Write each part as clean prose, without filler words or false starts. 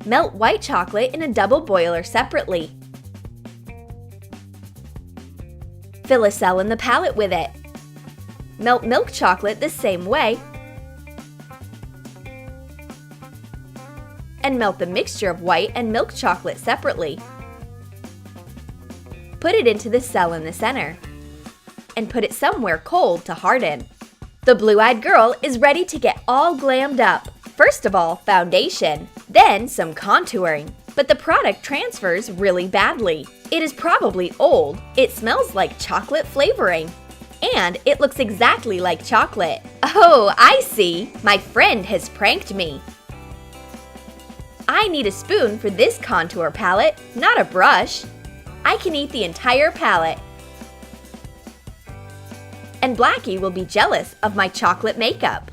Melt white chocolate in a double boiler separately. Fill a cell in the palette with it. Melt milk chocolate the same way, and melt the mixture of white and milk chocolate separately. Put it into the cell in the center, and put it somewhere cold to harden. The blue-eyed girl is ready to get all glammed up. First of all, foundation, then some contouring. But the product transfers really badly. It is probably old, it smells like chocolate flavoring, and it looks exactly like chocolate. Oh, I see! My friend has pranked me. I need a spoon for this contour palette, not a brush. I can eat the entire palette. And Blackie will be jealous of my chocolate makeup.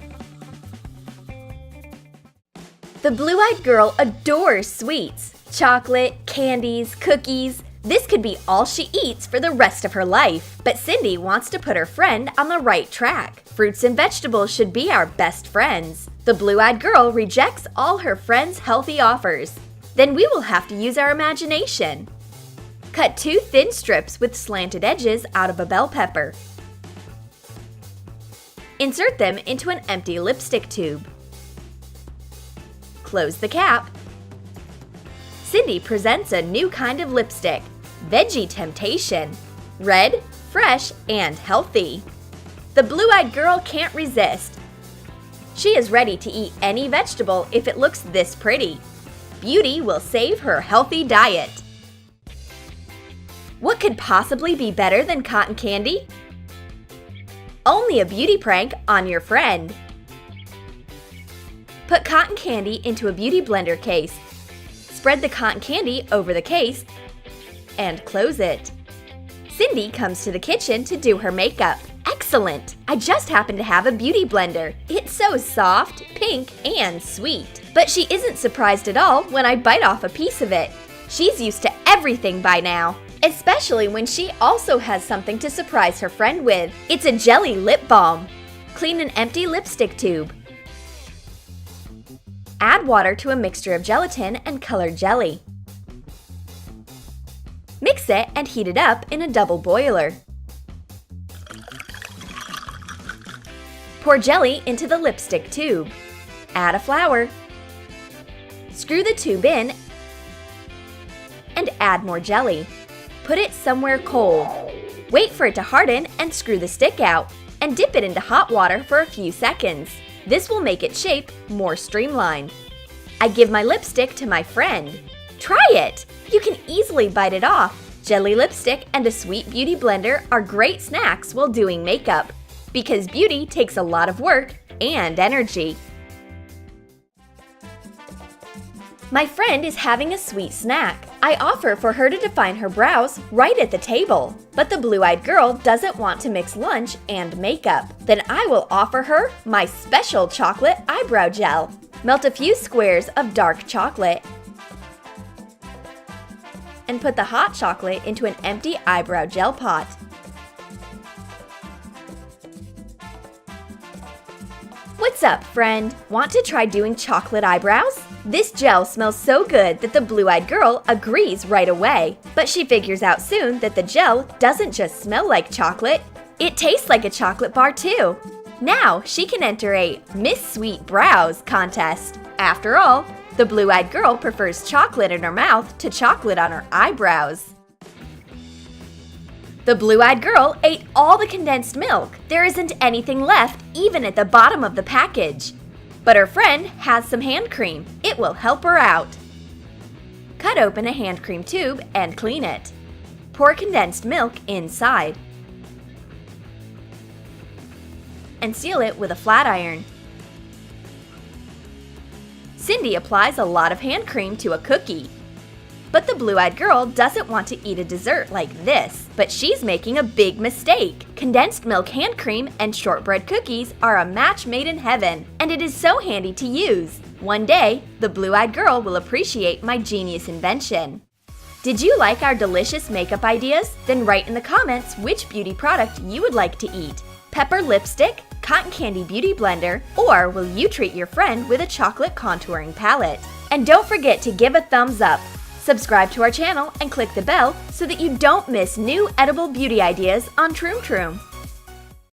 The blue-eyed girl adores sweets. Chocolate, candies, cookies. This could be all she eats for the rest of her life. But Cindy wants to put her friend on the right track. Fruits and vegetables should be our best friends. The blue-eyed girl rejects all her friends' healthy offers. Then we will have to use our imagination. Cut 2 thin strips with slanted edges out of a bell pepper. Insert them into an empty lipstick tube. Close the cap. Cindy presents a new kind of lipstick, Veggie Temptation. Red, fresh, and healthy. The blue-eyed girl can't resist. She is ready to eat any vegetable if it looks this pretty. Beauty will save her healthy diet. What could possibly be better than cotton candy? Only a beauty prank on your friend. Put cotton candy into a beauty blender case. Spread the cotton candy over the case and close it. Cindy comes to the kitchen to do her makeup. Excellent! I just happen to have a beauty blender. It's so soft, pink, and sweet. But she isn't surprised at all when I bite off a piece of it. She's used to everything by now, especially when she also has something to surprise her friend with. It's a jelly lip balm. Clean an empty lipstick tube. Add water to a mixture of gelatin and colored jelly. Mix it and heat it up in a double boiler. Pour jelly into the lipstick tube. Add a flower. Screw the tube in and add more jelly. Put it somewhere cold. Wait for it to harden and screw the stick out, and dip it into hot water for a few seconds. This will make its shape more streamlined. I give my lipstick to my friend. Try it! You can easily bite it off. Jelly lipstick and a sweet beauty blender are great snacks while doing makeup, because beauty takes a lot of work and energy. My friend is having a sweet snack. I offer for her to define her brows right at the table. But the blue-eyed girl doesn't want to mix lunch and makeup. Then I will offer her my special chocolate eyebrow gel. Melt a few squares of dark chocolate and put the hot chocolate into an empty eyebrow gel pot. What's up, friend? Want to try doing chocolate eyebrows? This gel smells so good that the blue-eyed girl agrees right away. But she figures out soon that the gel doesn't just smell like chocolate, it tastes like a chocolate bar too. Now she can enter a Miss Sweet Brows contest. After all, the blue-eyed girl prefers chocolate in her mouth to chocolate on her eyebrows. The blue-eyed girl ate all the condensed milk. There isn't anything left, even at the bottom of the package. But her friend has some hand cream. It will help her out. Cut open a hand cream tube and clean it. Pour condensed milk inside. And seal it with a flat iron. Cindy applies a lot of hand cream to a cookie. But the blue-eyed girl doesn't want to eat a dessert like this. But she's making a big mistake. Condensed milk hand cream and shortbread cookies are a match made in heaven, and it is so handy to use. One day, the blue-eyed girl will appreciate my genius invention. Did you like our delicious makeup ideas? Then write in the comments which beauty product you would like to eat. Pepper lipstick, cotton candy beauty blender, or will you treat your friend with a chocolate contouring palette? And don't forget to give a thumbs up. Subscribe to our channel and click the bell so that you don't miss new edible beauty ideas on Troom Troom.